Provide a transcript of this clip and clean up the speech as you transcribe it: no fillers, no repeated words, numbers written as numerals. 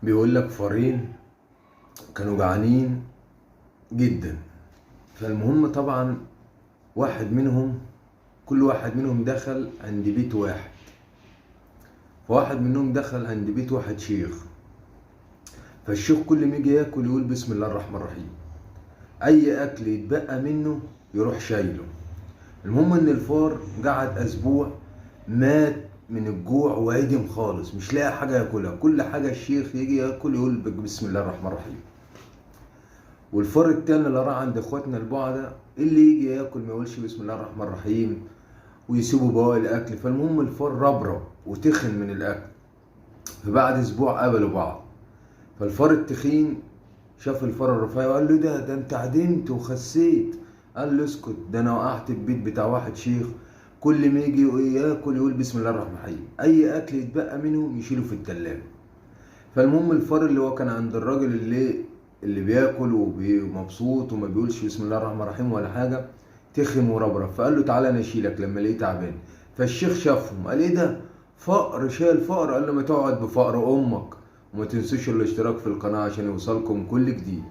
بيقول لك فارين كانوا جعانين جدا. فالمهم طبعا واحد منهم كل واحد منهم دخل عند بيت واحد. فواحد منهم دخل عند بيت واحد شيخ. فالشيخ كل ما يجي ياكل يقول بسم الله الرحمن الرحيم. اي اكل يتبقى منه يروح شايله. المهم ان الفار قعد اسبوع مات من الجوع وعدم خالص، مش لاقي حاجه ياكلها. كل حاجه الشيخ يجي ياكل يقول بسم الله الرحمن الرحيم. والفار التاني اللي راح عند اخواتنا البعدة اللي يجي ياكل ما يقولش بسم الله الرحمن الرحيم ويسيبوا بواقي الاكل. فالمهم الفار ربرب وتخن من الاكل. فبعد اسبوع قابلوا بعض. فالفار التخين شاف الفار الرفيع وقال له ده انت عدمت وخسيت. قال له اسكت، ده انا وقعت البيت بتاع واحد شيخ كل ما يجي ياكل يقول بسم الله الرحمن الرحيم، اي اكل يتبقى منهم يشيله في التلاجة. فالمهم الفار اللي هو كان عند الراجل اللي بياكل ومبسوط وما بيقولش بسم الله الرحمن الرحيم ولا حاجه تخن وربرب. فقال له تعالى انا اشيلك لما لقيه تعبان. فالشيخ شافهم قال ايه ده فقر شايل فقر. قال له ما تقعد بفقر امك، وما تنسوش الاشتراك في القناه عشان يوصلكم كل جديد.